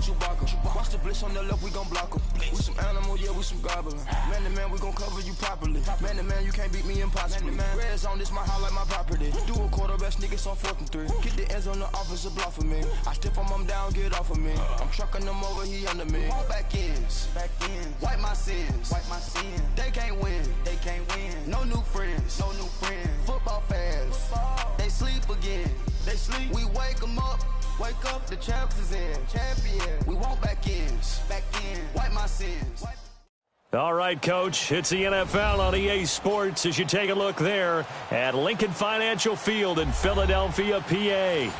Chewbacca. Watch the blitz on the left, we gon' block 'em. We some animal, yeah, we some goblin. Man to man, we gon' cover you properly. Man to man, you can't beat me impossibly. Red zone, this my highlight, my property. Do a quarterback sneakers on 4th and 3. Get the ends on the offensive block for me. I stiff him down, get off of me. I'm trucking them over, he under me. Back ends, wipe my sins, They can't win, No new friends, Football fans, they sleep again. We wake them up. The champs is in, champion. We want back ends, wipe my sins. All right, Coach, it's the NFL on EA Sports as you take a look there at Lincoln Financial Field in Philadelphia, PA.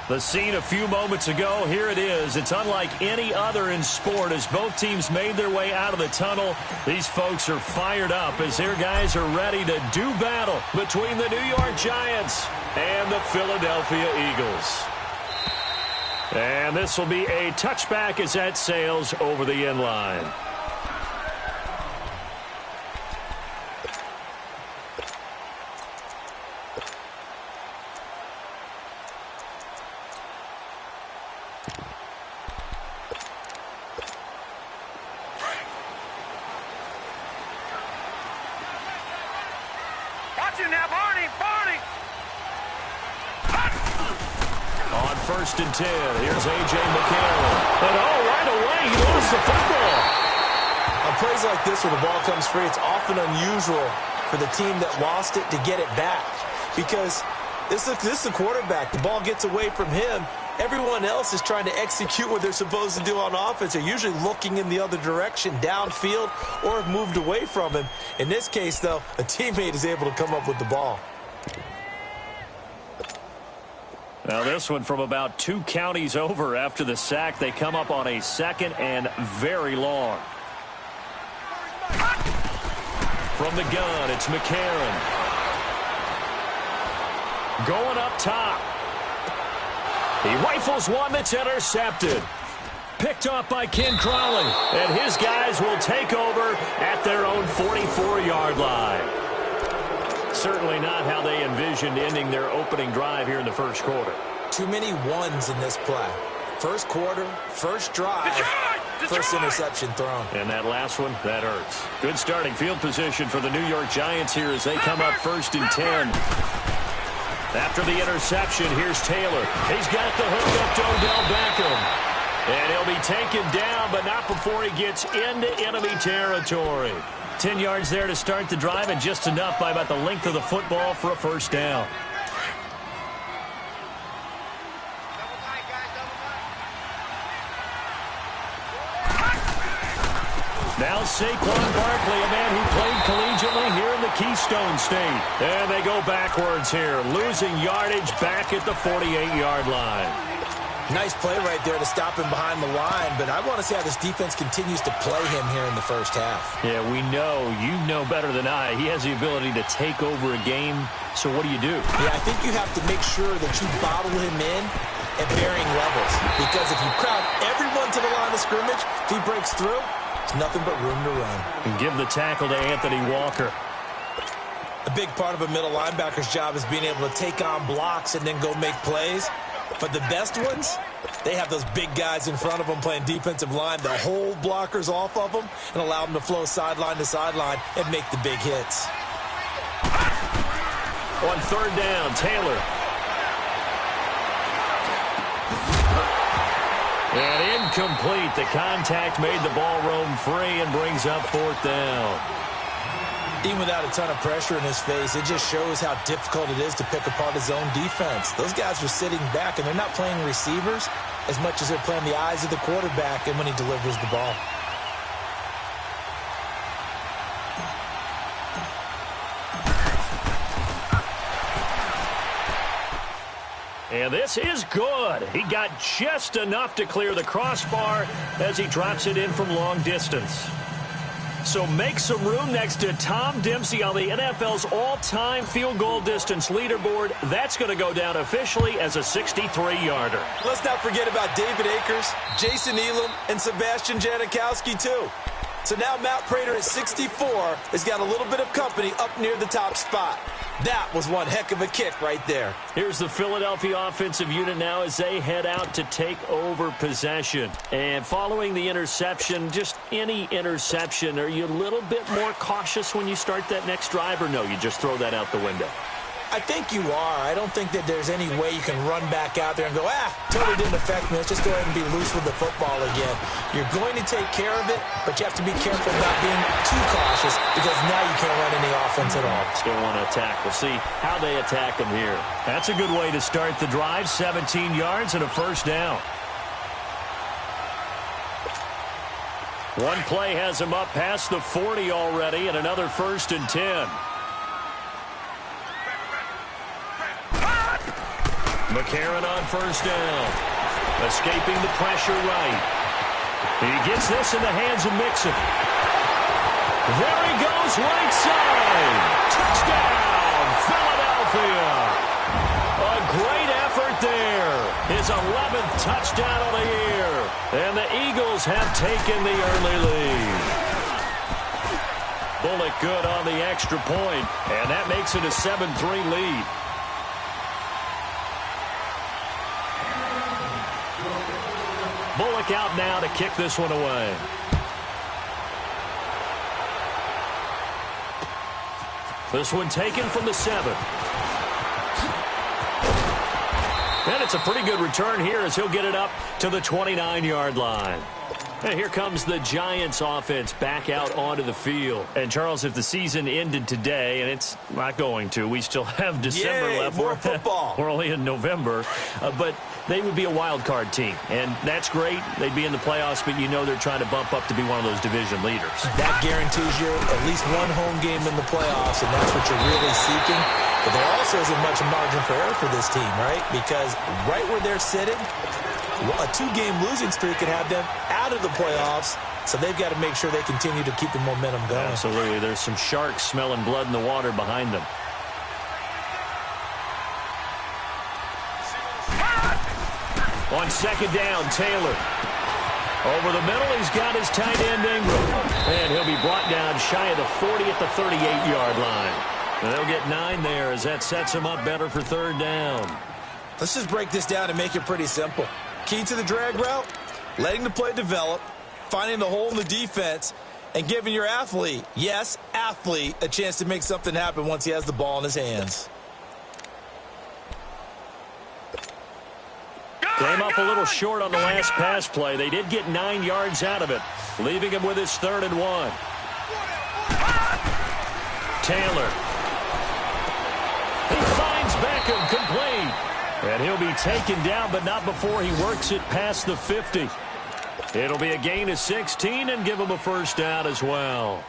The scene a few moments ago, here it is. It's unlike any other in sport as both teams made their way out of the tunnel. These folks are fired up as their guys are ready to do battle between the New York Giants and the Philadelphia Eagles. And this will be a touchback as that sails over the end line. On 1st and 10, here's A.J. McCarron. And right away, he lost the football. On plays like this where the ball comes free, it's often unusual for the team that lost it to get it back. Because this is the quarterback. The ball gets away from him. Everyone else is trying to execute what they're supposed to do on offense. They're usually looking in the other direction, downfield, or have moved away from him. In this case, though, a teammate is able to come up with the ball. Now this one from about 2 counties over after the sack. They come up on a 2nd and very long. From the gun, it's McCarron. Going up top. He rifles one that's intercepted. Picked off by Ken Crowley. And his guys will take over at their own 44-yard line. Certainly not how they envisioned ending their opening drive here in the first quarter. Too many ones in this play. First quarter, first drive, first interception thrown. And that last one, that hurts. Good starting field position for the New York Giants here as they come up 1st and 10. After the interception, here's Taylor. He's got the hook up to Odell Beckham. And he'll be taken down, but not before he gets into enemy territory. 10 yards there to start the drive, and just enough by about the length of the football for a first down. Now Saquon Barkley, a man who played collegiately here in the Keystone State. And they go backwards here, losing yardage back at the 48-yard line. Nice play right there to stop him behind the line, but I want to see how this defense continues to play him here in the first half. Yeah, we know. You know better than I. He has the ability to take over a game, so what do you do? Yeah, I think you have to make sure that you bottle him in at varying levels, because if you crowd everyone to the line of scrimmage, if he breaks through, there's nothing but room to run. And give the tackle to Anthony Walker. A big part of a middle linebacker's job is being able to take on blocks and then go make plays. But the best ones, they have those big guys in front of them playing defensive line to hold blockers off of them and allow them to flow sideline to sideline and make the big hits. On 3rd down, Taylor. And incomplete. The contact made the ball roam free and brings up 4th down. Even without a ton of pressure in his face, it just shows how difficult it is to pick apart his own defense. Those guys are sitting back, and they're not playing receivers as much as they're playing the eyes of the quarterback and when he delivers the ball. And this is good. He got just enough to clear the crossbar as he drops it in from long distance. So make some room next to Tom Dempsey on the NFL's all-time field goal distance leaderboard. That's going to go down officially as a 63-yarder. Let's not forget about David Akers, Jason Elam, and Sebastian Janikowski, too. So now Matt Prater at 64 has got a little bit of company up near the top spot. That was one heck of a kick right there. Here's the Philadelphia offensive unit now as they head out to take over possession. And following the interception, just any interception, are you a little bit more cautious when you start that next drive, or no, you just throw that out the window? I think you are. I don't think that there's any way you can run back out there and go, totally didn't affect me. Let's just go ahead and be loose with the football again. You're going to take care of it, but you have to be careful about being too cautious because now you can't run any offense at all. Still want to attack. We'll see how they attack them here. That's a good way to start the drive. 17 yards and a first down. One play has him up past the 40 already, and another 1st and 10. McCarron on 1st down. Escaping the pressure right. He gets this in the hands of Mixon. There he goes, right side. Touchdown, Philadelphia. A great effort there. His 11th touchdown of the year. And the Eagles have taken the early lead. Bullock good on the extra point, and that makes it a 7-3 lead. Bullock out now to kick this one away. This one taken from the 7. And it's a pretty good return here as he'll get it up to the 29-yard line. And here comes the Giants offense back out onto the field. And, Charles, if the season ended today, and it's not going to, we still have December left. More football. We're only in November. But they would be a wild card team. And that's great. They'd be in the playoffs, but you know they're trying to bump up to be one of those division leaders. That guarantees you at least one home game in the playoffs, and that's what you're really seeking. But there also isn't much margin for error for this team, right? Because right where they're sitting, a 2-game losing streak could have them out of the playoffs, so they've got to make sure they continue to keep the momentum going. Absolutely. There's some sharks smelling blood in the water behind them. On 2nd down, Taylor. Over the middle, he's got his tight end, Ingram. And he'll be brought down shy of the 40 at the 38-yard line. And they'll get 9 there as that sets him up better for 3rd down. Let's just break this down and make it pretty simple. Key to the drag route, letting the play develop, finding the hole in the defense, and giving your athlete, yes, athlete, a chance to make something happen once he has the ball in his hands. Came up a little short on the last pass play. They did get 9 yards out of it, leaving him with his 3rd and 1. Taylor. He finds Beckham complete. And he'll be taken down, but not before he works it past the 50. It'll be a gain of 16 and give him a 1st down as well.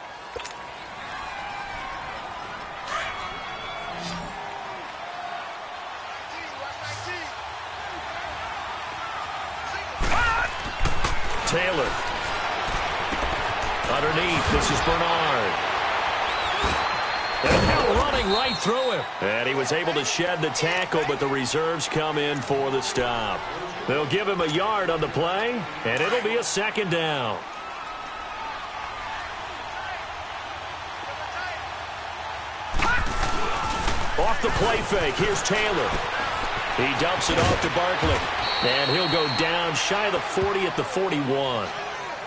Taylor. Underneath, this is Bernard. And now running right through him. And he was able to shed the tackle, but the reserves come in for the stop. They'll give him a yard on the play, and it'll be a 2nd down. Off the play fake, here's Taylor. He dumps it off to Barkley. And he'll go down shy of the 40 at the 41.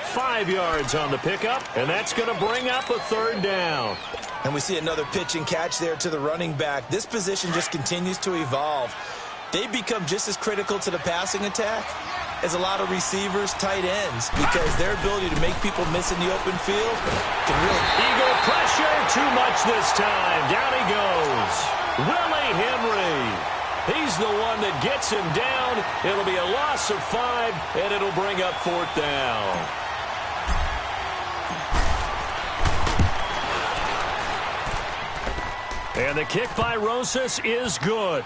5 yards on the pickup, and that's going to bring up a 3rd down. And we see another pitch and catch there to the running back. This position just continues to evolve. They become just as critical to the passing attack as a lot of receivers, tight ends, because their ability to make people miss in the open field can really... Eagle pressure, too much this time. Down he goes. Willie Henry. He's the one that gets him down. It'll be a loss of 5, and it'll bring up 4th down. And the kick by Rosas is good.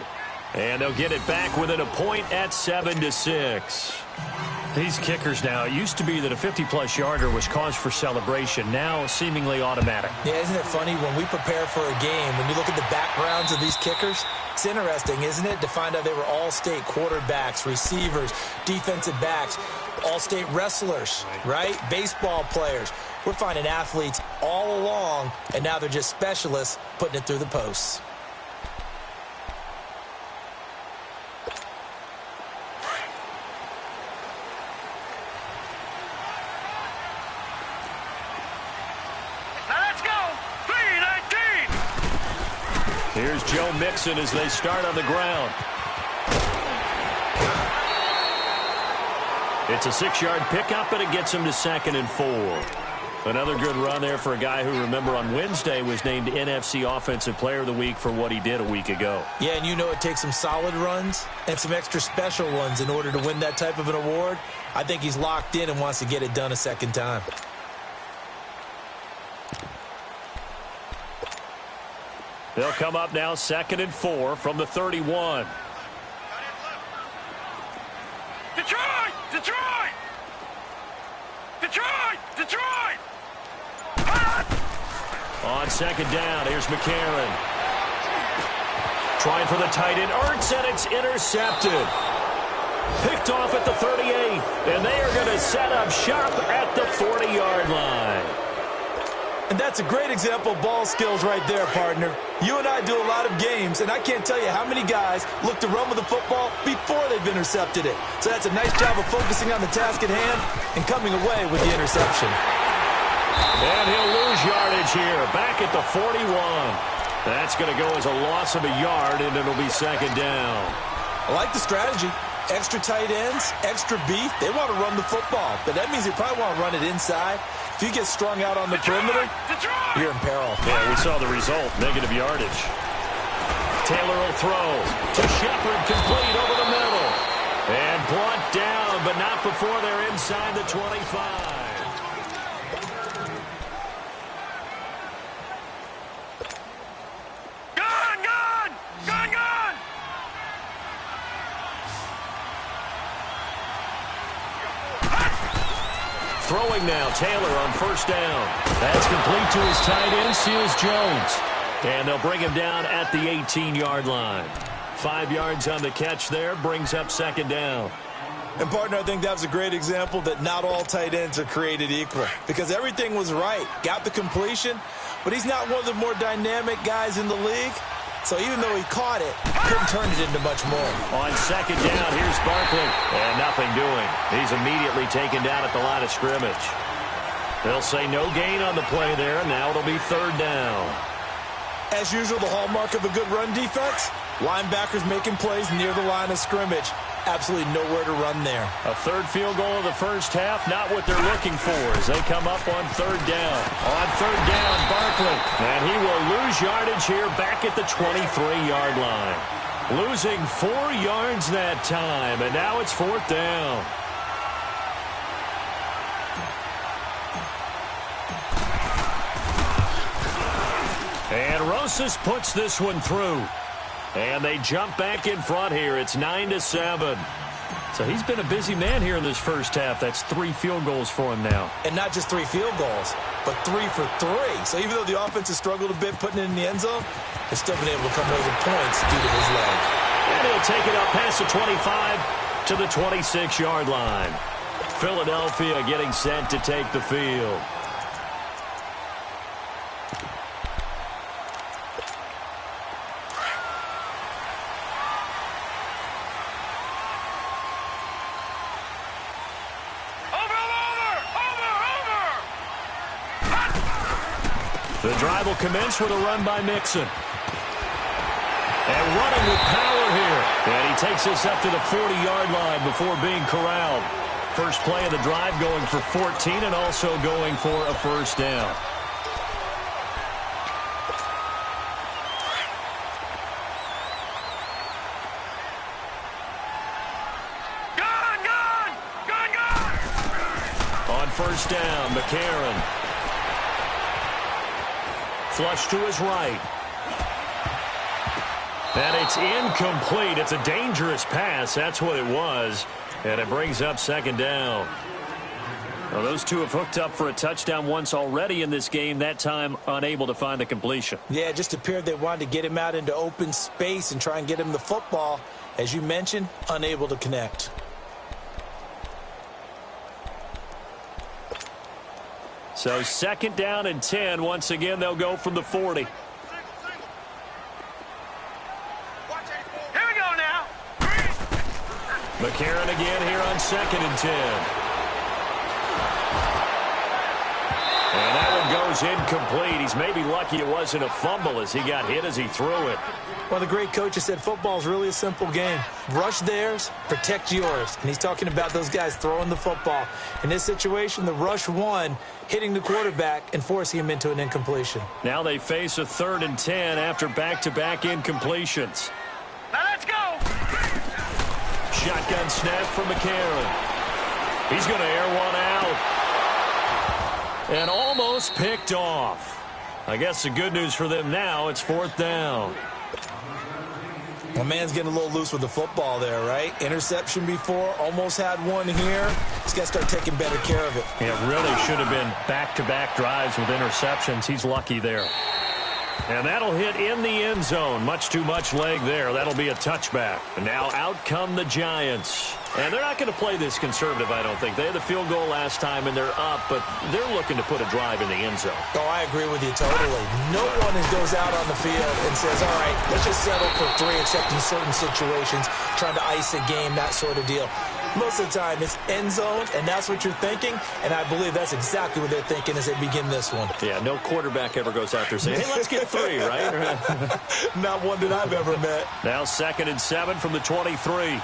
And they'll get it back within a point at 7-6. These kickers now, it used to be that a 50-plus yarder was cause for celebration. Now seemingly automatic. Yeah, isn't it funny when we prepare for a game, when you look at the backgrounds of these kickers, it's interesting, isn't it, to find out they were all-state quarterbacks, receivers, defensive backs, all-state wrestlers, right? Baseball players. We're finding athletes all along, and now they're just specialists putting it through the posts. Here's Joe Mixon as they start on the ground. It's a 6-yard pickup, and it gets him to 2nd and 4. Another good run there for a guy who, remember, on Wednesday was named NFC Offensive Player of the Week for what he did a week ago. Yeah, and you know it takes some solid runs and some extra special ones in order to win that type of an award. I think he's locked in and wants to get it done a second time. They'll come up now 2nd and 4 from the 31. Detroit! Detroit! Detroit! Detroit! On 2nd down, here's McCarron. Trying for the tight end, Ertz, and it's intercepted. Picked off at the 38, and they are going to set up shop at the 40-yard line. And that's a great example of ball skills right there, partner. You and I do a lot of games, and I can't tell you how many guys look to run with the football before they've intercepted it. So that's a nice job of focusing on the task at hand and coming away with the interception. And he'll lose yardage here, back at the 41. That's going to go as a loss of a yard, and it'll be 2nd down. I like the strategy. Extra tight ends, extra beef. They want to run the football, but that means they probably want to run it inside. If you get strung out on the perimeter, you're in peril. Yeah, we saw the result, negative yardage. Taylor will throw to Shepard, complete over the middle. And brought down, but not before they're inside the 25. Throwing now, Taylor on 1st down. That's complete to his tight end, Seals Jones. And they'll bring him down at the 18-yard line. 5 yards on the catch there, brings up 2nd down. And, partner, I think that was a great example that not all tight ends are created equal. Because everything was right. Got the completion, but he's not one of the more dynamic guys in the league. So even though he caught it, couldn't turn it into much more. On 2nd down, here's Barkley. And nothing doing. He's immediately taken down at the line of scrimmage. They'll say no gain on the play there. Now it'll be 3rd down. As usual, the hallmark of a good run defense, linebackers making plays near the line of scrimmage. Absolutely nowhere to run there. A 3rd field goal of the first half, not what they're looking for as they come up on 3rd down. On 3rd down, Barkley. And he will lose yardage here back at the 23-yard line. Losing 4 yards that time, and now it's 4th down. And Rosas puts this one through. And they jump back in front here. It's 9-7. So he's been a busy man here in this first half. That's 3 field goals for him now. And not just 3 field goals, but 3 for 3. So even though the offense has struggled a bit putting it in the end zone, they've still been able to come away with points due to his leg. And he'll take it up past the 25 to the 26-yard line. Philadelphia getting set to take the field. The drive will commence with a run by Mixon. And running with power here. And he takes us up to the 40-yard line before being corralled. First play of the drive going for 14 and also going for a 1st down. On 1st down, McCarron. Flush to his right. And it's incomplete. It's a dangerous pass. That's what it was. And it brings up second down. Well, those two have hooked up for a touchdown once already in this game, that time unable to find the completion. Yeah, it just appeared they wanted to get him out into open space and try and get him the football. As you mentioned, unable to connect. So second down and 10. Once again, they'll go from the 40. Here we go now. McCarron again here on second and 10. And that one goes incomplete. He's maybe lucky it wasn't a fumble as he got hit as he threw it. Well, the great coach has said football is really a simple game. Rush theirs, protect yours. And he's talking about those guys throwing the football. In this situation, the rush won, hitting the quarterback and forcing him into an incompletion. Now they face a 3rd and 10 after back-to-back incompletions. Now let's go. Shotgun snap from McCarron. He's going to air one out. And almost picked off. I guess the good news for them now, it's 4th down. Well, man's getting a little loose with the football there, right? Interception before, almost had one here. He's got to start taking better care of it. It really should have been back-to-back drives with interceptions. He's lucky there. And that'll hit in the end zone. Much too much leg there. That'll be a touchback. And now out come the Giants. And they're not going to play this conservative, I don't think. They had the field goal last time, and they're up, but they're looking to put a drive in the end zone. Oh, I agree with you totally. No one goes out on the field and says, all right, let's just settle for 3, except in certain situations, trying to ice a game, that sort of deal. Most of the time, it's end zone, and that's what you're thinking, and I believe that's exactly what they're thinking as they begin this one. Yeah, no quarterback ever goes out there saying, hey, let's get 3, right? Not one that I've ever met. Now 2nd and 7 from the 23.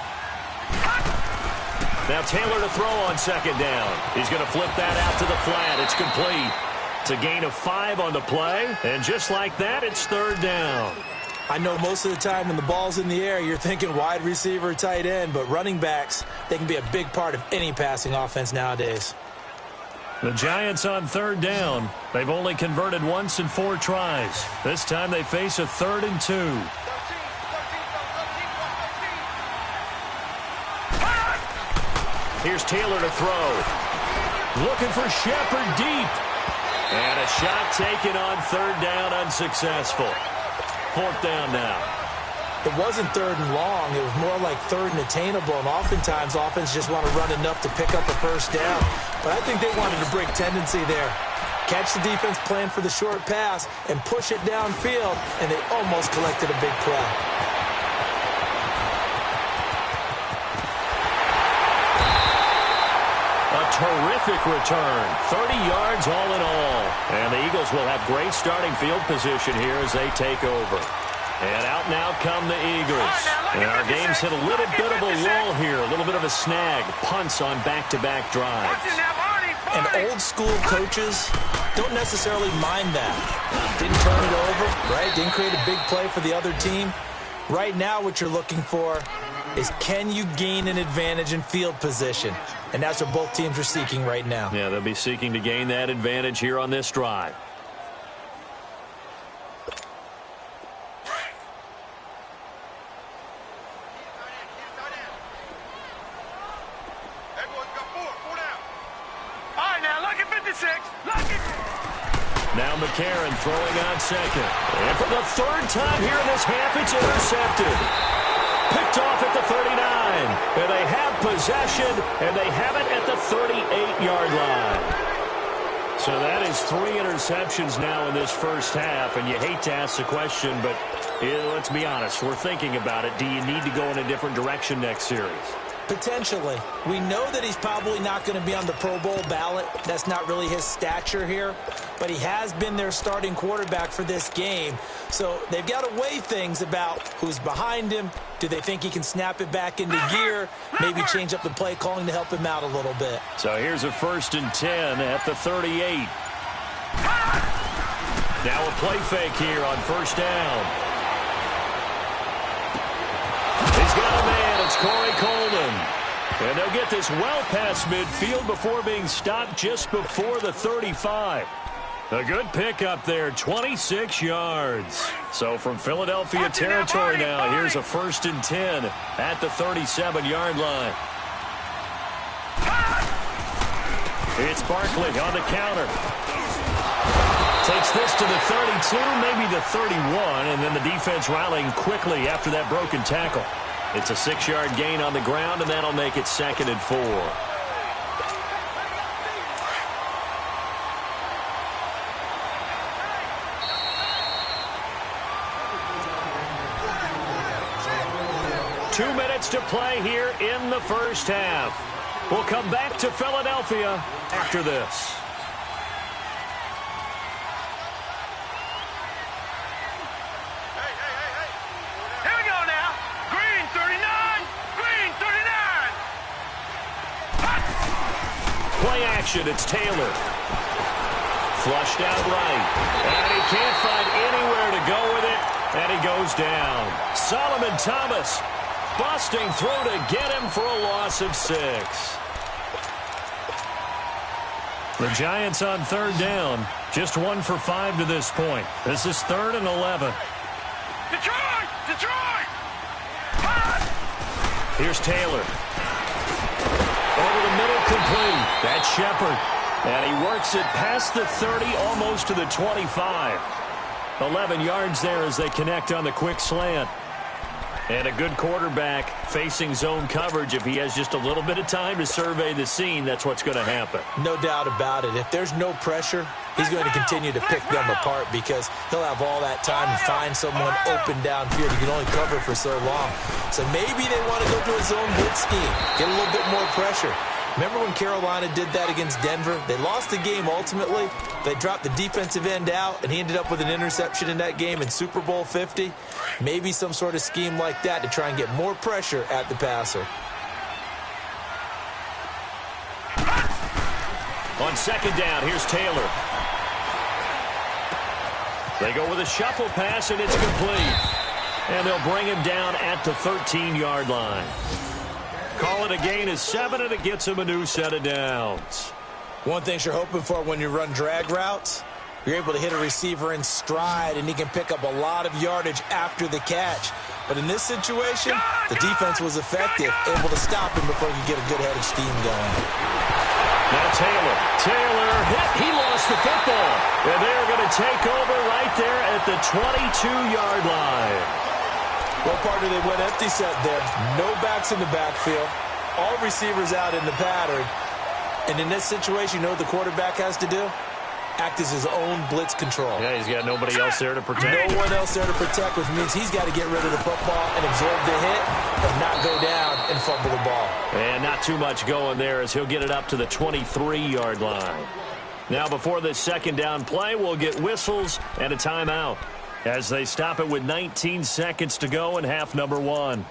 Now Taylor to throw on 2nd down. He's going to flip that out to the flat. It's complete. It's a gain of 5 on the play, and just like that, it's 3rd down. I know most of the time when the ball's in the air, you're thinking wide receiver, tight end, but running backs, they can be a big part of any passing offense nowadays. The Giants on 3rd down. They've only converted once in 4 tries. This time they face a 3rd and 2. Here's Taylor to throw. Looking for Shepard deep. And a shot taken on 3rd down, unsuccessful. 4th down now. It wasn't 3rd and long. It was more like 3rd and attainable, and oftentimes offense just want to run enough to pick up a 1st down. But I think they wanted to break tendency there. Catch the defense plan for the short pass and push it downfield, and they almost collected a big play. A terrific return. 30 yards all in all. And the Eagles will have great starting field position here as they take over. And out now come the Eagles. And our game's hit a little bit of a lull here. A little bit of a snag. Punts on back-to-back drives. And old school coaches don't necessarily mind that. Didn't turn it over, right? Didn't create a big play for the other team. Right now what you're looking for is, can you gain an advantage in field position? And that's what both teams are seeking right now. Yeah, they'll be seeking to gain that advantage here on this drive. Now McCarron throwing on 2nd. And for the 3rd time here in this half, it's intercepted. Picked off at the 39. And they have possession, and they have it at the 38-yard line. So that is 3 interceptions now in this first half, and you hate to ask the question, but let's be honest, we're thinking about it. Do you need to go in a different direction next series? Potentially. We know that he's probably not going to be on the Pro Bowl ballot. That's not really his stature here. But he has been their starting quarterback for this game. So they've got to weigh things about who's behind him. Do they think he can snap it back into gear? Maybe change up the play calling to help him out a little bit. So here's a 1st and 10 at the 38. Now a play fake here on 1st down. He's got a man. It's Corey Coleman. And they'll get this well past midfield before being stopped just before the 35. A good pick up there, 26 yards. So from Philadelphia territory now, here's a 1st and 10 at the 37-yard line. It's Barkley on the counter. Takes this to the 32, maybe the 31, and then the defense rallying quickly after that broken tackle. It's a 6-yard gain on the ground, and that'll make it 2nd and 4. Two minutes to play here in the first half. We'll come back to Philadelphia after this. Here we go now. Green 39. Green 39. Play action. It's Taylor. Flushed out right. And he can't find anywhere to go with it. And he goes down. Solomon Thomas busting through to get him for a loss of 6. The Giants on 3rd down. Just 1 for 5 to this point. This is 3rd and 11. Detroit! Detroit! Here's Taylor. Over the middle, complete. That's Shepard. And he works it past the 30, almost to the 25. 11 yards there as they connect on the quick slant. And a good quarterback facing zone coverage. If he has just a little bit of time to survey the scene, that's what's going to happen. No doubt about it. If there's no pressure, he's going to continue to pick them apart because he'll have all that time to find someone open downfield. He can only cover for so long. So maybe they want to go to a zone blitz scheme, get a little bit more pressure. Remember when Carolina did that against Denver? They lost the game ultimately. They dropped the defensive end out, and he ended up with an interception in that game in Super Bowl 50. Maybe some sort of scheme like that to try and get more pressure at the passer. On 2nd down, here's Taylor. They go with a shuffle pass, and it's complete. And they'll bring him down at the 13-yard line. Call it a gain of 7, and it gets him a new set of downs. One thing you're hoping for when you run drag routes, you're able to hit a receiver in stride, and he can pick up a lot of yardage after the catch. But in this situation, the defense was effective, able to stop him before he could get a good head of steam going. Now Taylor hit. He lost the football. And they're going to take over right there at the 22-yard line. Well, partner, they went empty set there. No backs in the backfield. All receivers out in the pattern. And in this situation, you know what the quarterback has to do? Act as his own blitz control. Yeah, he's got nobody else there to protect. No one else there to protect, which means he's got to get rid of the football and absorb the hit, but not go down and fumble the ball. And not too much going there as he'll get it up to the 23-yard line. Now, before this 2nd down play, we'll get whistles and a timeout as they stop it with 19 seconds to go in half number 1.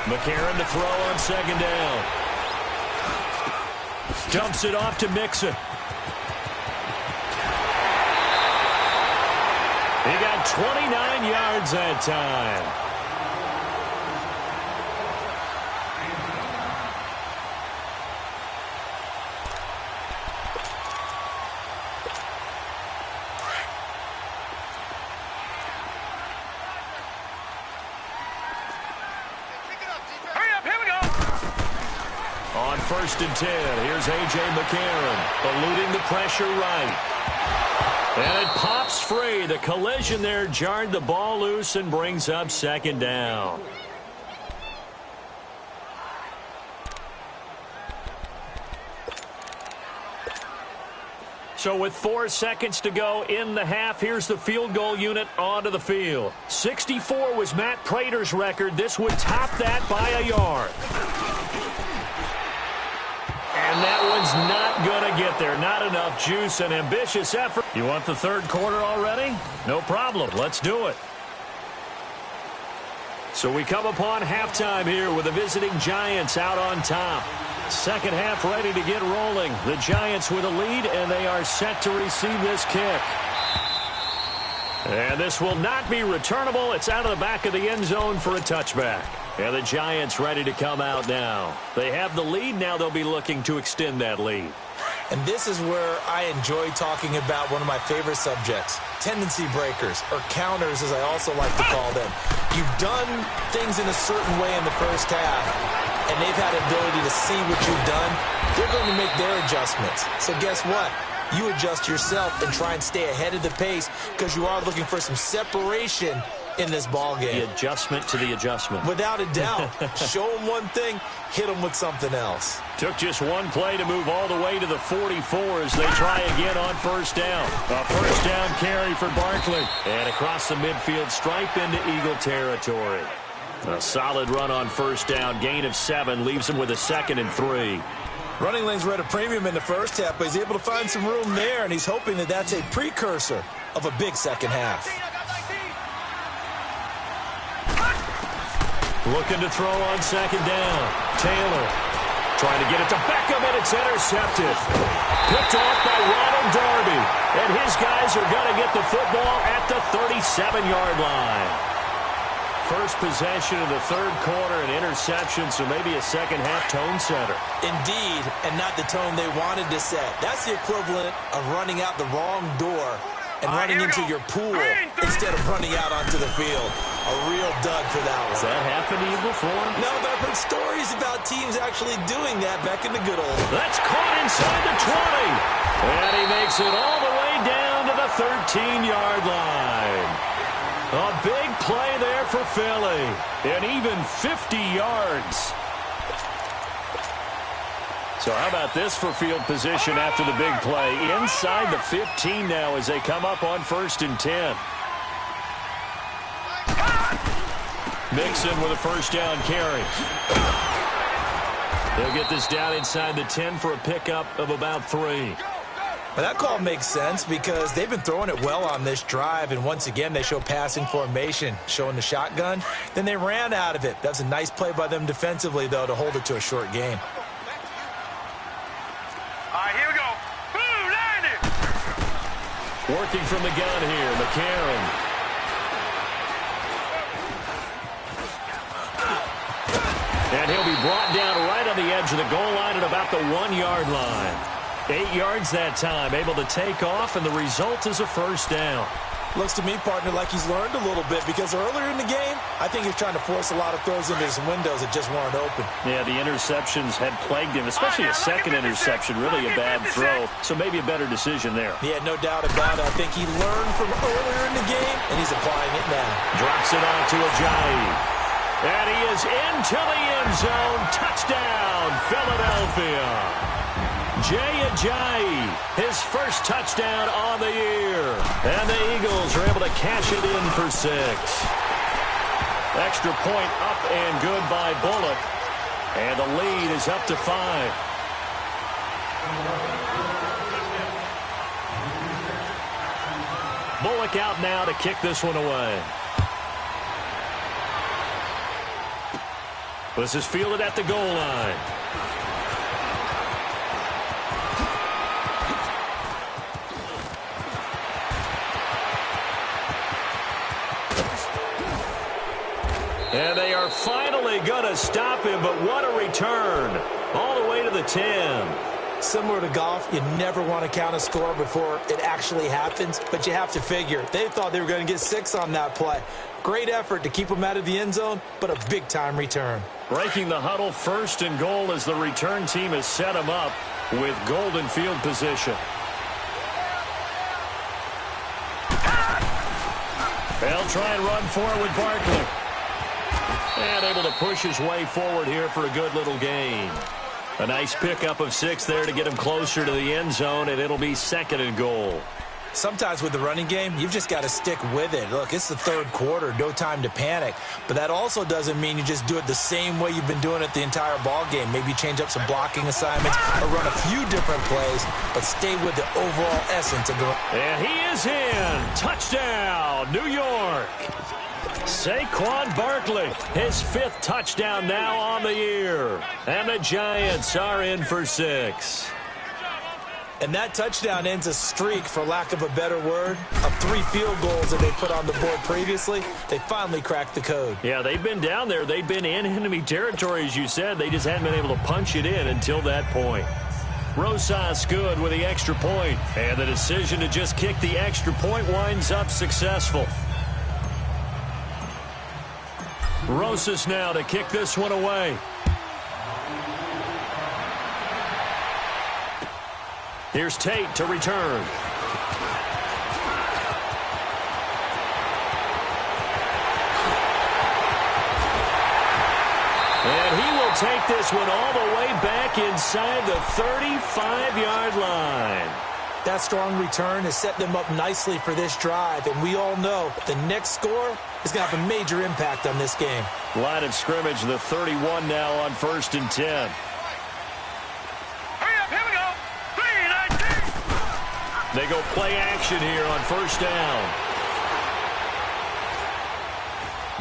McCarron to throw on 2nd down. Dumps it off to Mixon. He got 29 yards that time. On 1st and 10, here's A.J. McCarron, eluding the pressure right. And it pops free. The collision there jarred the ball loose and brings up 2nd down. So with 4 seconds to go in the half, here's the field goal unit onto the field. 64 was Matt Prater's record. This would top that by a yard. And that one's not going to get there. Not enough juice and ambitious effort. You want the 3rd quarter already? No problem. Let's do it. So we come upon halftime here with the visiting Giants out on top. Second half ready to get rolling. The Giants with a lead, and they are set to receive this kick. And this will not be returnable. It's out of the back of the end zone for a touchback. And the Giants ready to come out now. They have the lead. Now they'll be looking to extend that lead. And this is where I enjoy talking about one of my favorite subjects, tendency breakers, or counters as I also like to call them. You've done things in a certain way in the first half, and they've had the ability to see what you've done. They're going to make their adjustments. So guess what? You adjust yourself and try and stay ahead of the pace because you are looking for some separation in this ball game. The adjustment to the adjustment. Without a doubt. Show them one thing, hit them with something else. Took just one play to move all the way to the 44 as they try again on first down. A first down carry for Barkley. And across the midfield stripe into Eagle territory. A solid run on first down. Gain of 7 leaves him with a 2nd and 3. Running lanes were at a premium in the first half, but he's able to find some room there, and he's hoping that that's a precursor of a big second half. Looking to throw on second down. Taylor trying to get it to Beckham, and it's intercepted. Picked off by Ronald Darby. And his guys are going to get the football at the 37-yard line. First possession of the third quarter, an interception, so maybe a second-half tone setter. Indeed, and not the tone they wanted to set. That's the equivalent of running out the wrong door and running into your pool instead of running out onto the field. A real dud for that one. Has that happened to you before? No, but I've heard stories about teams actually doing that back in the good old. That's caught inside the 20. And he makes it all the way down to the 13-yard line. A big play there for Philly. And even 50 yards. So how about this for field position after the big play? Inside the 15 now as they come up on 1st and 10. Mixon with a first down carry. They'll get this down inside the 10 for a pickup of about 3. But that call makes sense because they've been throwing it well on this drive, and once again they show passing formation, showing the shotgun. Then they ran out of it. That's a nice play by them defensively, though, to hold it to a short game. All right, here we go. Boom, landed. Working from the gun here, McCarron. And he'll be brought down right on the edge of the goal line at about the 1-yard line. 8 yards that time, able to take off, and the result is a first down. Looks to me, partner, like he's learned a little bit because earlier in the game, I think he's trying to force a lot of throws into some windows that just weren't open. Yeah, the interceptions had plagued him, especially a second interception, really a bad throw, so maybe a better decision there. Yeah, no doubt about it. I think he learned from earlier in the game, and he's applying it now. Drops it on to Ajayi. And he is into the end zone. Touchdown, Philadelphia. Jay Ajayi, his first touchdown on the year. And the Eagles are able to cash it in for 6. Extra point up and good by Bullock. And the lead is up to 5. Bullock out now to kick this one away. This is fielded at the goal line. And they are finally going to stop him, but what a return. All the way to the 10. Similar to golf, you never want to count a score before it actually happens, but you have to figure. They thought they were going to get 6 on that play. Great effort to keep them out of the end zone, but a big-time return. Breaking the huddle, 1st and goal as the return team has set him up with golden field position. They'll try and run forward with Barkley. And able to push his way forward here for a good little gain. A nice pickup of 6 there to get him closer to the end zone, and it'll be 2nd and goal. Sometimes with the running game, you've just got to stick with it. Look, it's the third quarter, no time to panic. But that also doesn't mean you just do it the same way you've been doing it the entire ball game. Maybe change up some blocking assignments or run a few different plays, but stay with the overall essence of the... And he is in. Touchdown, New York. Saquon Barkley, his 5th touchdown now on the year. And the Giants are in for 6. And that touchdown ends a streak, for lack of a better word, of 3 field goals that they put on the board previously. They finally cracked the code. Yeah, they've been down there. They've been in enemy territory, as you said. They just hadn't been able to punch it in until that point. Rosas good with the extra point, and the decision to just kick the extra point winds up successful. Rosas now to kick this one away. Here's Tate to return. And he will take this one all the way back inside the 35-yard line. That strong return has set them up nicely for this drive, and we all know the next score is going to have a major impact on this game. Line of scrimmage, the 31 now on 1st and 10. They go play action here on 1st down.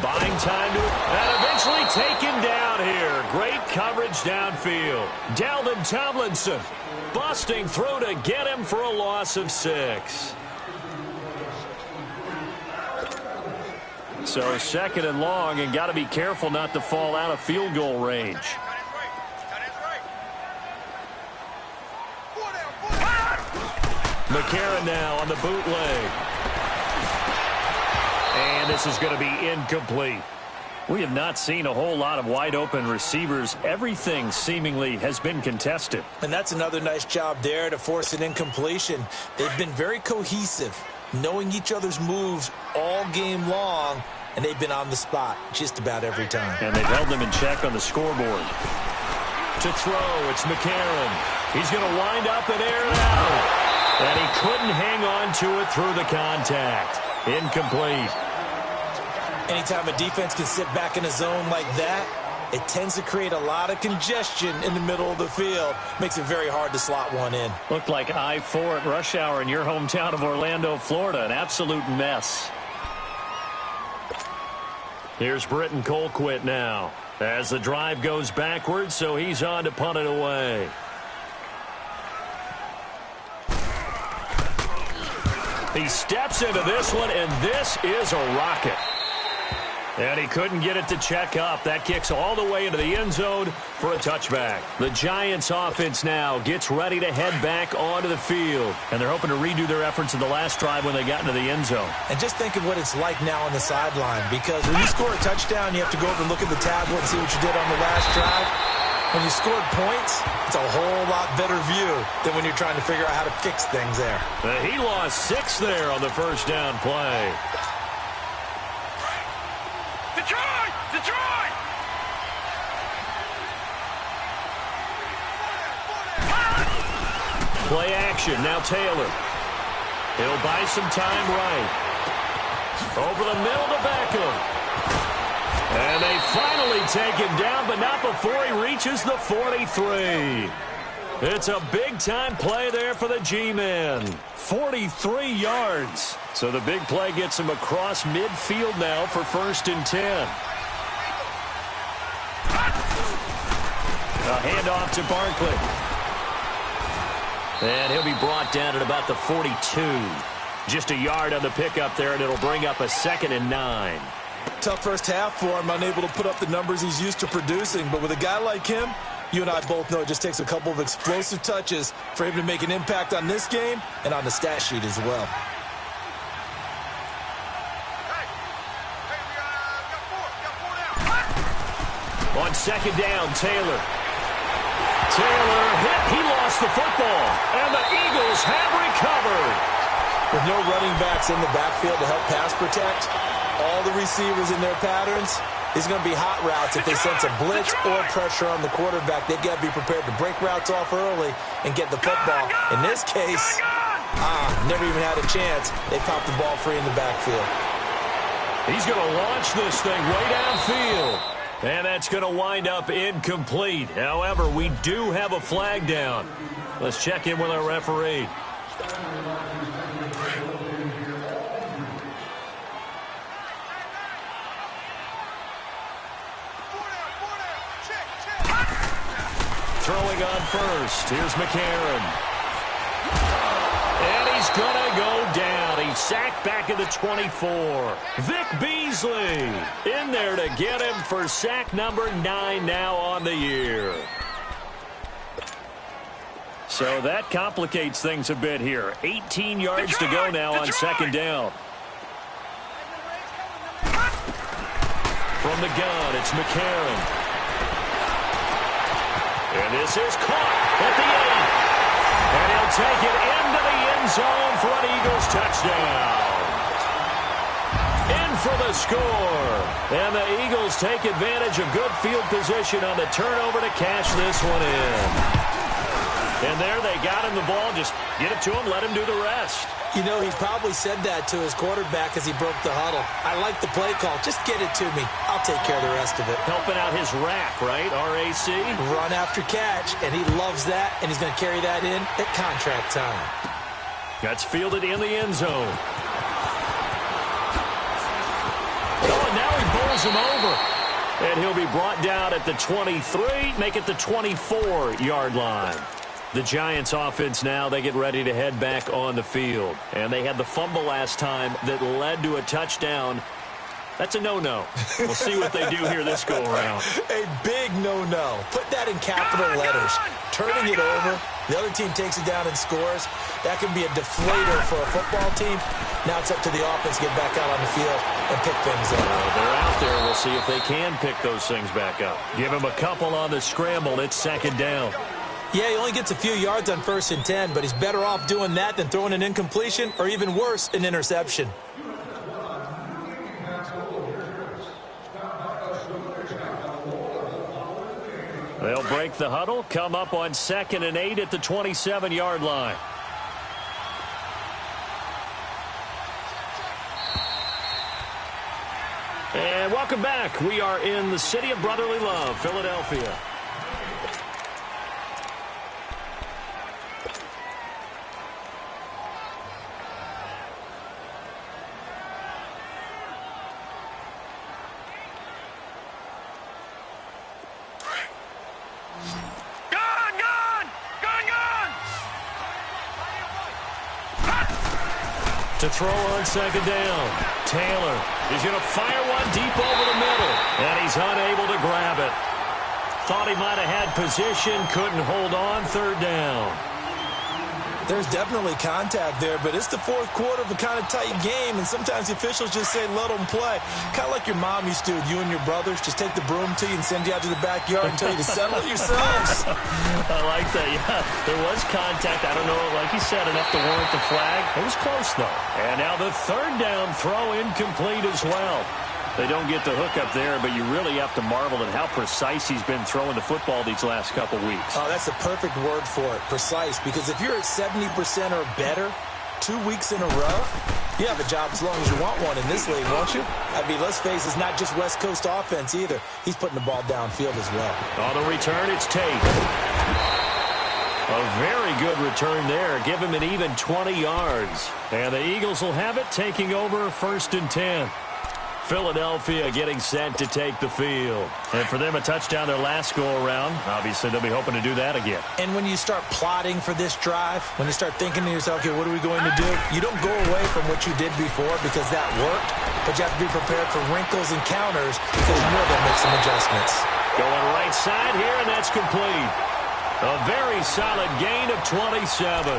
Buying time to, and eventually taken down here. Great coverage downfield. Dalvin Tomlinson busting through to get him for a loss of 6. So 2nd and long, and got to be careful not to fall out of field goal range. McCarron now on the bootleg. And this is going to be incomplete. We have not seen a whole lot of wide-open receivers. Everything seemingly has been contested. And that's another nice job there to force an incompletion. They've been very cohesive, knowing each other's moves all game long, and they've been on the spot just about every time. And they've held them in check on the scoreboard. To throw, it's McCarron. He's going to wind up and air it out. And he couldn't hang on to it through the contact. Incomplete. Anytime a defense can sit back in a zone like that, it tends to create a lot of congestion in the middle of the field. Makes it very hard to slot one in. Looked like I-4 at rush hour in your hometown of Orlando, Florida. An absolute mess. Here's Britton Colquitt now. As the drive goes backwards, so he's on to punt it away. He steps into this one, and this is a rocket. And he couldn't get it to check up. That kicks all the way into the end zone for a touchback. The Giants offense now gets ready to head back onto the field. And they're hoping to redo their efforts in the last drive when they got into the end zone. And just think of what it's like now on the sideline. Because when you score a touchdown, you have to go over and look at the tablet and see what you did on the last drive. When you scored points, it's a whole lot better view than when you're trying to figure out how to fix things there. He lost 6 there on the 1st down play. Detroit! Detroit! Play action. Now Taylor. He'll buy some time right. Over the middle to Beckham. And they finally take him down, but not before he reaches the 43. It's a big-time play there for the G-men. 43 yards. So the big play gets him across midfield now for 1st and 10. A handoff to Barkley. And he'll be brought down at about the 42. Just a yard on the pickup there, and it'll bring up a 2nd and 9. Tough first half for him, unable to put up the numbers he's used to producing. But with a guy like him, you and I both know it just takes a couple of explosive touches for him to make an impact on this game and on the stat sheet as well. On 2nd down, Taylor. Taylor hit. He lost the football. And the Eagles have recovered. With no running backs in the backfield to help pass protect, all the receivers in their patterns, it's going to be hot routes if they sense a blitz or pressure on the quarterback. They've got to be prepared to break routes off early and get the football. In this case, never even had a chance. They popped the ball free in the backfield. He's going to launch this thing way downfield. And that's going to wind up incomplete. However, we do have a flag down. Let's check in with our referee. throwing on first. Here's McCarron. And he's going to go down. He's sacked back at the 24. Vic Beasley in there to get him for sack number 9 now on the year. So that complicates things a bit here. 18 yards to go now on second down. From the gun, it's McCarron. And this is caught at the 8. And he'll take it into the end zone for an Eagles touchdown. In for the score. And the Eagles take advantage of good field position on the turnover to cash this one in. And there they got him the ball. Just get it to him, let him do the rest. You know, he probably said that to his quarterback as he broke the huddle. I like the play call. Just get it to me. I'll take care of the rest of it. Helping out his rack, right? RAC? Run after catch, and he loves that, and he's going to carry that in at contract time. That's fielded in the end zone. Oh, and now he bowls him over. And he'll be brought down at the 23, make it the 24-yard line. The Giants offense now, they get ready to head back on the field. And they had the fumble last time that led to a touchdown. That's a no-no. We'll see what they do here this go-around. A big no-no. Put that in capital letters. Turning it over, the other team takes it down and scores. That can be a deflator for a football team. Now it's up to the offense to get back out on the field and pick things up. They're out there. We'll see if they can pick those things back up. Give him a couple on the scramble. It's second down. Yeah, he only gets a few yards on 1st and 10, but he's better off doing that than throwing an incompletion or even worse, an interception. They'll break the huddle, come up on 2nd and 8 at the 27-yard line. And welcome back. We are in the city of brotherly love, Philadelphia. To throw on second down. Taylor is going to fire one deep over the middle. And he's unable to grab it. Thought he might have had position. Couldn't hold on. 3rd down. There's definitely contact there, but it's the 4th quarter of a kind of tight game, and sometimes the officials just say, let them play. Kind of like your mom used to with you and your brothers. Just take the broom to you and send you out to the backyard and tell you to settle it yourselves. I like that, yeah. There was contact. I don't know, like you said, enough to warrant the flag. It was close, though. And now the 3rd down throw incomplete as well. They don't get the hook up there, but you really have to marvel at how precise he's been throwing the football these last couple weeks. Oh, that's a perfect word for it, precise, because if you're at 70% or better 2 weeks in a row, you have a job as long as you want one in this league, won't you? I mean, let's face it, it's not just West Coast offense either. He's putting the ball downfield as well. On the return, it's Tate. A very good return there. Give him an even 20 yards. And the Eagles will have it, taking over 1st and 10. Philadelphia getting set to take the field. And for them, a touchdown their last go-around. Obviously, they'll be hoping to do that again. And when you start plotting for this drive, when you start thinking to yourself, okay, what are we going to do? You don't go away from what you did before because that worked, but you have to be prepared for wrinkles and counters because you know they'll make some adjustments. Going right side here, and that's complete. A very solid gain of 27.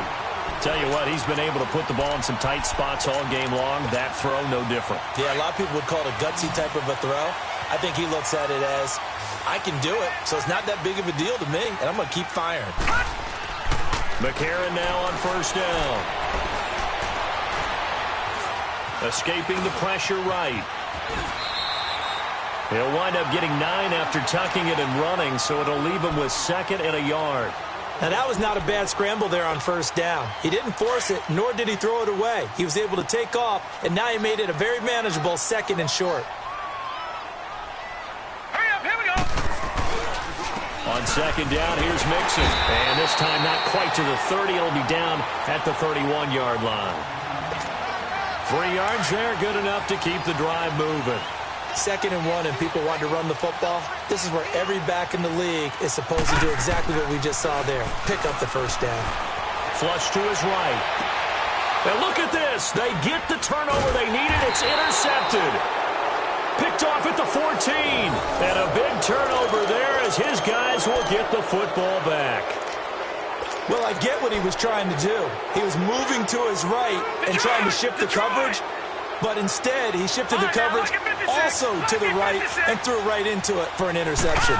Tell you what, he's been able to put the ball in some tight spots all game long. That throw, no different. Yeah, a lot of people would call it a gutsy type of a throw. I think he looks at it as, I can do it, so it's not that big of a deal to me, and I'm going to keep firing. McCarron now on 1st down. Escaping the pressure right. He'll wind up getting 9 after tucking it and running, so it'll leave him with 2nd and a yard. Now, that was not a bad scramble there on 1st down. He didn't force it, nor did he throw it away. He was able to take off, and now he made it a very manageable 2nd and short. Hurry up, here we go. On 2nd down, here's Mixon. And this time not quite to the 30. It'll be down at the 31-yard line. 3 yards there, good enough to keep the drive moving. 2nd and 1 and people want to run the football, this is where every back in the league is supposed to do exactly what we just saw there. Pick up the first down. Flush to his right. And look at this. They get the turnover they needed. It's intercepted. Picked off at the 14. And a big turnover there as his guys will get the football back. Well, I get what he was trying to do. He was moving to his right and trying to shift the coverage, but instead he shifted the coverage also to the right and threw right into it for an interception.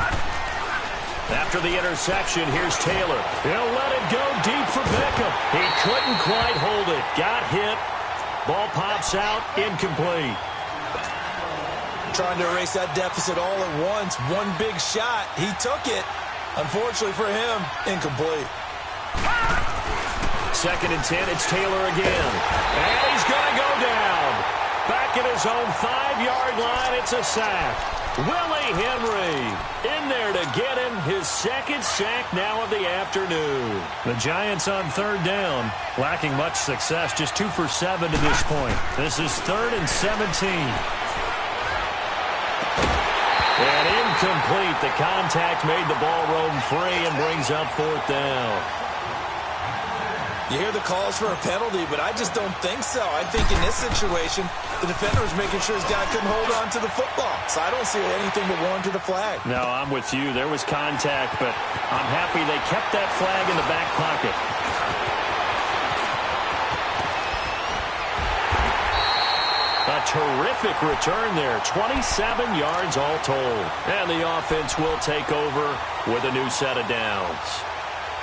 After the interception, here's Taylor. He'll let it go deep for Beckham. He couldn't quite hold it. Got hit. Ball pops out. Incomplete. Trying to erase that deficit all at once. One big shot. He took it. Unfortunately for him, incomplete. 2nd and 10, it's Taylor again. And he's going to go down. Back at his own 5-yard line, it's a sack. Willie Henry in there to get him his 2nd sack now of the afternoon. The Giants on 3rd down, lacking much success, just 2 for 7 to this point. This is 3rd and 17. And incomplete. The contact made the ball roam free and brings up 4th down. You hear the calls for a penalty, but I just don't think so. I think in this situation, the defender was making sure his guy couldn't hold on to the football. So I don't see anything to warrant to the flag. No, I'm with you. There was contact, but I'm happy they kept that flag in the back pocket. A terrific return there. 27 yards all told. And the offense will take over with a new set of downs.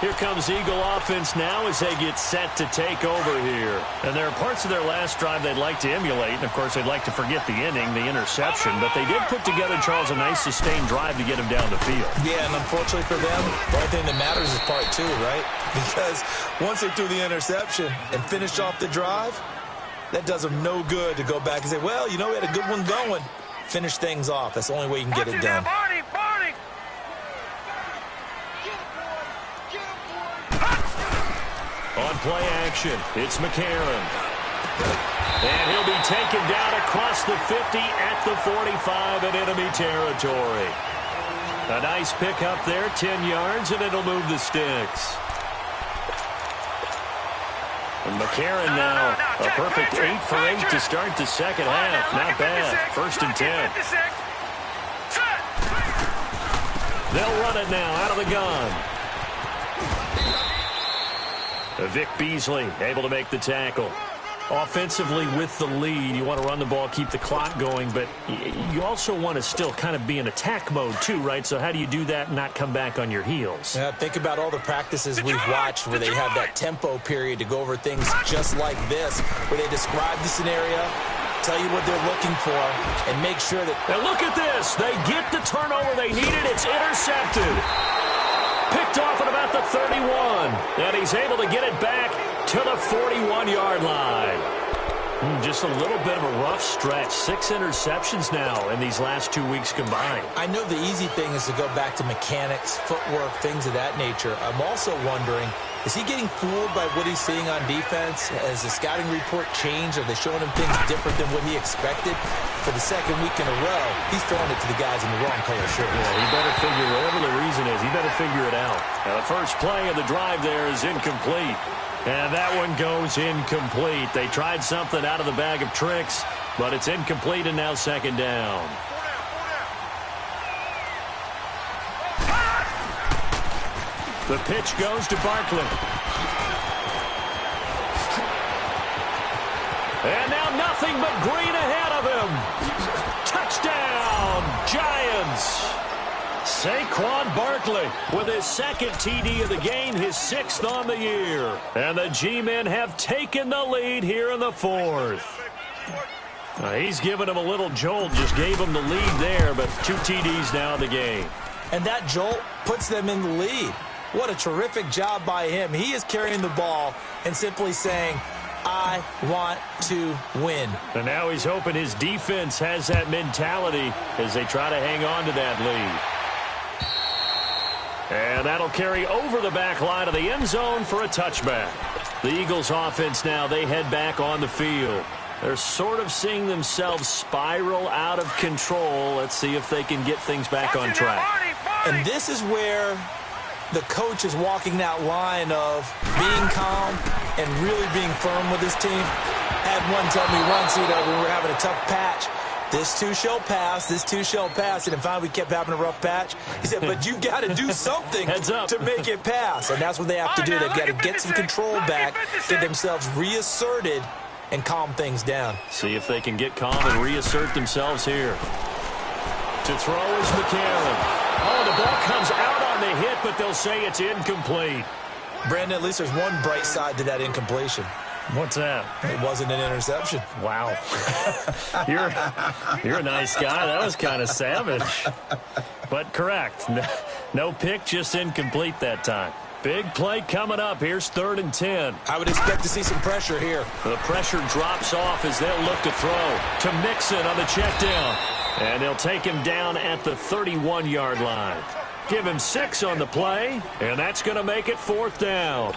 Here comes Eagle offense now as they get set to take over here. And there are parts of their last drive they'd like to emulate. And, of course, they'd like to forget the inning, the interception. But they did put together, Charles, a nice sustained drive to get him down the field. Yeah, and unfortunately for them, the only thing that matters is part 2, right? Because once they threw the interception and finished off the drive, that does them no good to go back and say, well, you know, we had a good one going. Finish things off. That's the only way you can get it done. On play action, it's McCarron. And he'll be taken down across the 50 at the 45 in enemy territory. A nice pickup there, 10 yards, and it'll move the sticks. And McCarron now, a perfect 8 for 8 to start the second half. Not bad. 1st and 10. They'll run it now out of the gun. Vic Beasley able to make the tackle. Offensively with the lead, you want to run the ball, keep the clock going, but you also want to still kind of be in attack mode too, right? So how do you do that and not come back on your heels? Yeah, think about all the practices we've watched where they have that tempo period to go over things just like this, where they describe the scenario, tell you what they're looking for, and make sure that... Now look at this. They get the turnover they needed. It's intercepted. Picked off at about the 31. And he's able to get it back to the 41-yard line. Just a little bit of a rough stretch. 6 interceptions now in these last 2 weeks combined. I know the easy thing is to go back to mechanics, footwork, things of that nature. I'm also wondering, is he getting fooled by what he's seeing on defense? Has the scouting report changed? Are they showing him things different than what he expected? For the 2nd week in a row, he's throwing it to the guys in the wrong color shirt. Yeah, he better figure, whatever the reason is, he better figure it out. Now, the first play of the drive there is incomplete. And that one goes incomplete. They tried something out of the bag of tricks, but it's incomplete and now 2nd down. The pitch goes to Barkley. And now nothing but green ahead of him. Touchdown, Giants. Saquon Barkley with his 2nd TD of the game, his 6th on the year. And the G-men have taken the lead here in the 4th. He's given him a little jolt, just gave him the lead there, but 2 TDs now in the game. And that jolt puts them in the lead. What a terrific job by him. He is carrying the ball and simply saying, I want to win. And now he's hoping his defense has that mentality as they try to hang on to that lead. And that'll carry over the back line of the end zone for a touchback. The Eagles offense now, they head back on the field. They're sort of seeing themselves spiral out of control. Let's see if they can get things back on track. And this is where the coach is walking that line of being calm and really being firm with his team. Had one tell me once, when we were having a tough patch, this too shall pass, this too shall pass. And finally we kept having a rough patch. He said, but you've got to do something to make it pass. And that's what they have to do. They've got to get some control back, get themselves reasserted, and calm things down. See if they can get calm and reassert themselves here. To throw is McCarron. Oh, the ball comes out on the hit, but they'll say it's incomplete. Brandon, at least there's one bright side to that incompletion. What's that? It wasn't an interception. Wow. You're a nice guy. That was kind of savage. But correct. No pick, just incomplete that time. Big play coming up. Here's 3rd and 10. I would expect to see some pressure here. The pressure drops off as they'll look to throw to Mixon on the check down. And they'll take him down at the 31-yard line. Give him 6 on the play, and that's going to make it 4th down.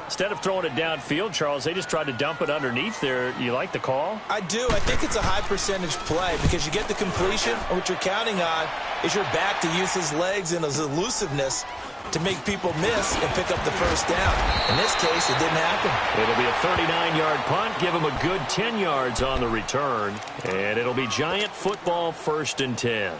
Instead of throwing it downfield, Charles, they just tried to dump it underneath there. You like the call? I do. I think it's a high percentage play because you get the completion, and what you're counting on is your back to use his legs and his elusiveness to make people miss and pick up the first down. In this case, it didn't happen. It'll be a 39-yard punt. Give him a good 10 yards on the return. And it'll be Giant football 1st and 10.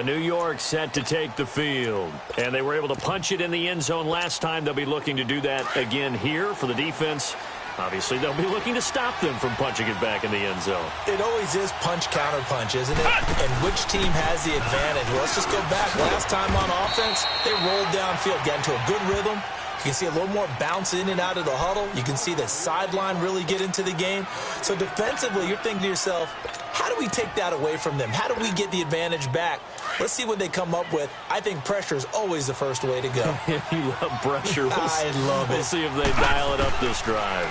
New York set to take the field. And they were able to punch it in the end zone last time. They'll be looking to do that again here for the defense. Obviously, they'll be looking to stop them from punching it back in the end zone. It always is punch-counter-punch, isn't it? And which team has the advantage? Well, let's just go back. Last time on offense, they rolled downfield, got into a good rhythm. You can see a little more bounce in and out of the huddle. You can see the sideline really get into the game. So defensively, you're thinking to yourself, how do we take that away from them? How do we get the advantage back? Let's see what they come up with. I think pressure is always the first way to go. You love pressure. I love it. We'll see if they dial it up this drive.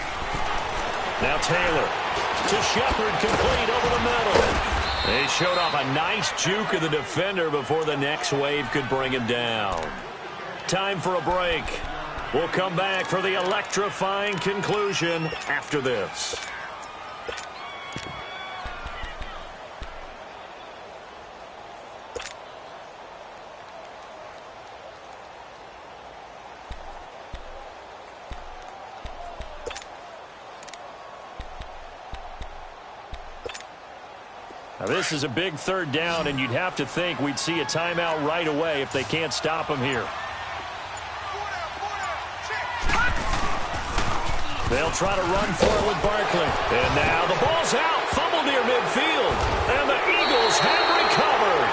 Now Taylor to Shepard, complete over the middle. They showed off a nice juke of the defender before the next wave could bring him down. Time for a break. We'll come back for the electrifying conclusion after this. Now this is a big 3rd down, and you'd have to think we'd see a timeout right away if they can't stop him here. They'll try to run for it with Barkley. And now the ball's out. Fumble near midfield. And the Eagles have recovered.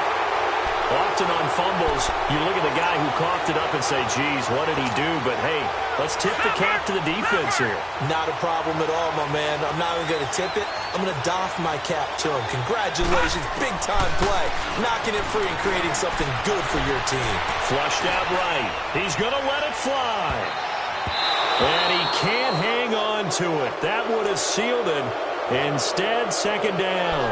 Often on fumbles, you look at the guy who coughed it up and say, geez, what did he do? But, hey, let's tip the cap to the defense here. Not a problem at all, my man. I'm not even going to tip it. I'm going to doff my cap to him. Congratulations. Big-time play. Knocking it free and creating something good for your team. Flushed out right. He's going to let it fly. And he can't hang on to it. That would have sealed it. Instead, 2nd down.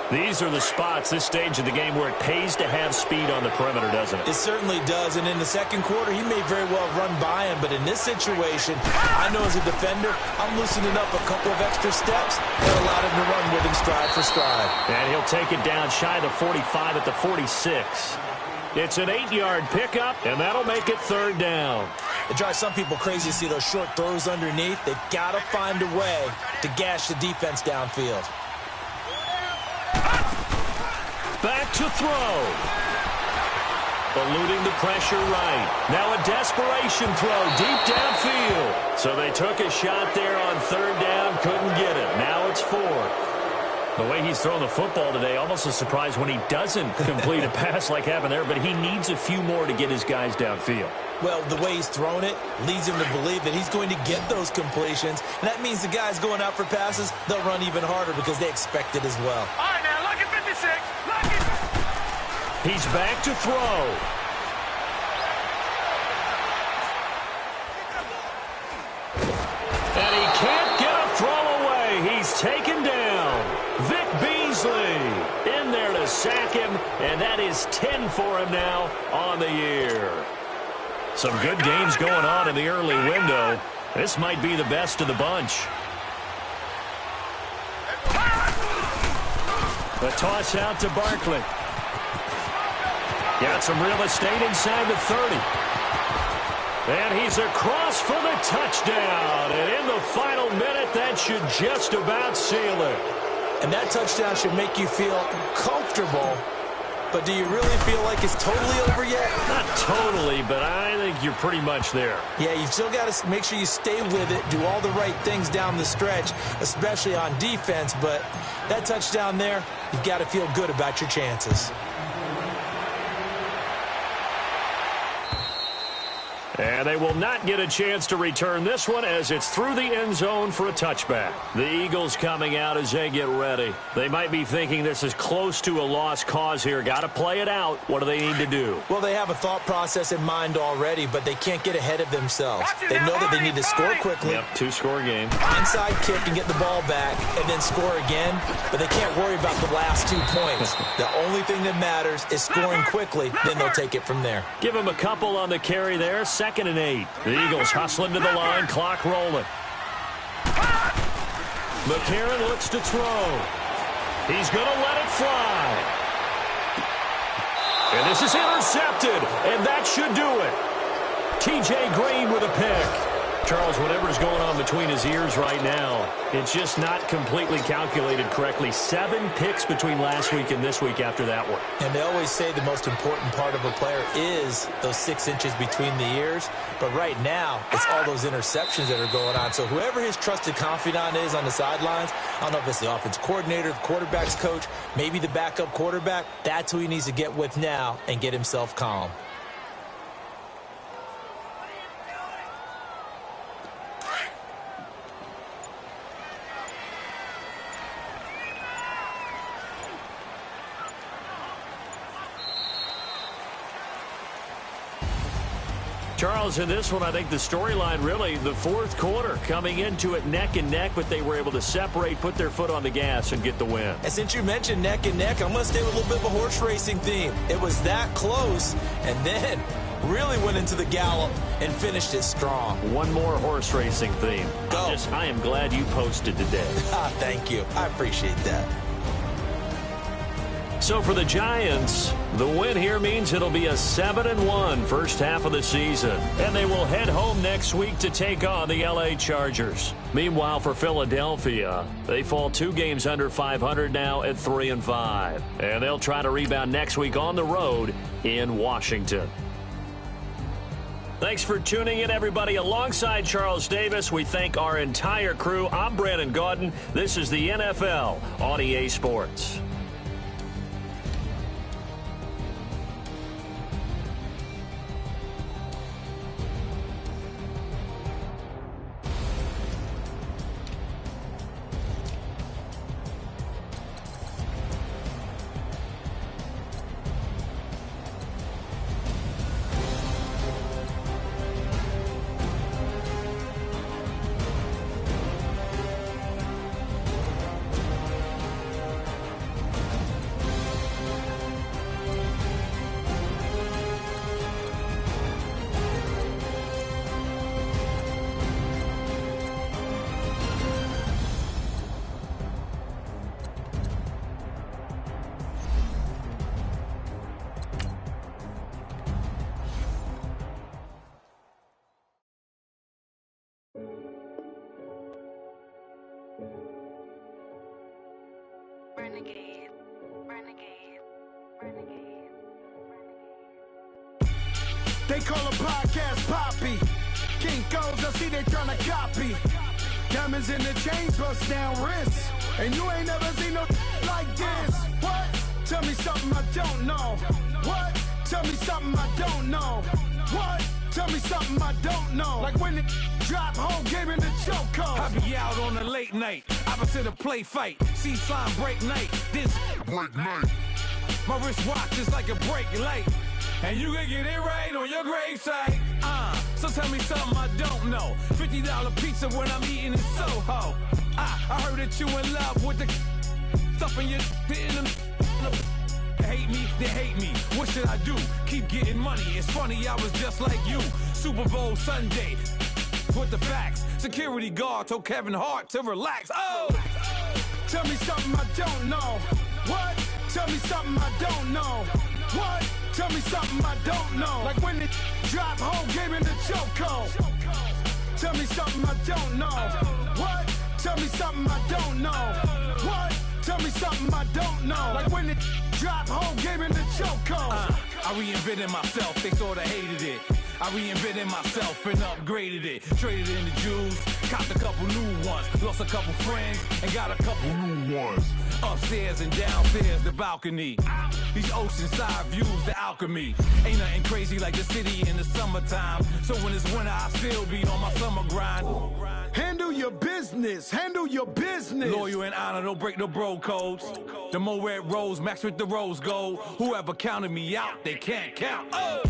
These are the spots, this stage of the game, where it pays to have speed on the perimeter, doesn't it? It certainly does. And in the 2nd quarter, he may very well run by him. But in this situation, I know as a defender, I'm loosening up a couple of extra steps that allowed him to run with him stride for stride. And he'll take it down shy of the 45 at the 46. It's an 8-yard pickup, and that'll make it 3rd down. It drives some people crazy to see those short throws underneath. They've got to find a way to gash the defense downfield. Back to throw. Eluding the pressure right. Now a desperation throw deep downfield. So they took a shot there on 3rd down, couldn't get it. Now it's 4th. The way he's thrown the football today, almost a surprise when he doesn't complete a pass like happened there, but he needs a few more to get his guys downfield. Well, the way he's thrown it leads him to believe that he's going to get those completions, and that means the guys going out for passes, they'll run even harder because they expect it as well. All right, now, look at 56. Look at... He's back to throw. And he can't get a throw away. He's taken down. Vic Beasley in there to sack him, and that is 10 for him now on the year. Some good games going on in the early window. This might be the best of the bunch. The toss out to Barkley. Got some real estate inside the 30. And he's across for the touchdown. And in the final minute, that should just about seal it. And that touchdown should make you feel comfortable. But do you really feel like it's totally over yet? Not totally, but I think you're pretty much there. Yeah, you've still got to make sure you stay with it, do all the right things down the stretch, especially on defense. But that touchdown there, you've got to feel good about your chances. And they will not get a chance to return this one as it's through the end zone for a touchback. The Eagles coming out as they get ready. They might be thinking this is close to a lost cause here. Got to play it out. What do they need to do? Well, they have a thought process in mind already, but they can't get ahead of themselves. They know that they need to score quickly. Yep, two-score game. Onside kick and get the ball back and then score again, but they can't worry about the last 2 points. The only thing that matters is scoring quickly, then they'll take it from there. Give them a couple on the carry there. 2nd and 8. The Eagles hustling to the line, clock rolling. McCarron looks to throw. He's going to let it fly. And this is intercepted, and that should do it. T.J. Green with a pick. Charles, whatever's going on between his ears right now, it's just not completely calculated correctly. 7 picks between last week and this week after that one. And they always say the most important part of a player is those 6 inches between the ears. But right now, it's all those interceptions that are going on. So whoever his trusted confidant is on the sidelines, I don't know if it's the offense coordinator, the quarterback's coach, maybe the backup quarterback, that's who he needs to get with now and get himself calm. Charles, in this one, I think the storyline really, the fourth quarter, coming into it neck and neck, but they were able to separate, put their foot on the gas, and get the win. And since you mentioned neck and neck, I'm going to stay with a little bit of a horse racing theme. It was that close, and then really went into the gallop and finished it strong. One more horse racing theme. Go. I am glad you posted today. Thank you. I appreciate that. So for the Giants, the win here means it'll be a 7-1 first half of the season. And they will head home next week to take on the LA Chargers. Meanwhile, for Philadelphia, they fall 2 games under 500 now at 3-5. And they'll try to rebound next week on the road in Washington. Thanks for tuning in, everybody. Alongside Charles Davis, we thank our entire crew. I'm Brandon Gaudin. This is the NFL on EA Sports. Renegade, renegade, renegade, renegade. They call a podcast Poppy. Kinkos, I see they tryna copy. Diamonds in the chains, bust down wrists. And you ain't never seen no like this. What? Tell me something I don't know. What? Tell me something I don't know. What? Tell me something I don't know. Like when it drop, whole game in the choke code. I be out on a late night, opposite a play fight. See slime break night, this break night. My wrist watch is like a brake light. And you can get it right on your gravesite. So tell me something I don't know. $50 pizza when I'm eating in Soho. I heard that you in love with the stuff in your hitting them. Hate me, they hate me. What should I do? Keep getting money. It's funny, I was just like you. Super Bowl Sunday. With the facts. Security guard told Kevin Hart to relax. Oh! Tell me something I don't know. What? Tell me something I don't know. What? Tell me something I don't know. Like when it drop, whole game in the chokehold. Tell me something I don't know. What? Tell me something I don't know. What? Tell me something I don't know. Like when it drop, whole game in the chokehold. I reinvented myself, they sorta hated it. I reinvented myself and upgraded it. Traded in the Jews, copped a couple new ones. Lost a couple friends and got a couple new ones. Upstairs and downstairs, the balcony. These oceanside views, the alchemy. Ain't nothing crazy like the city in the summertime. So when it's winter, I still be on my summer grind. Handle your business, handle your business. Loyal and honor, don't break the bro codes. The more red rose, max with the rose gold. Whoever counted me out, they can't count. Oh!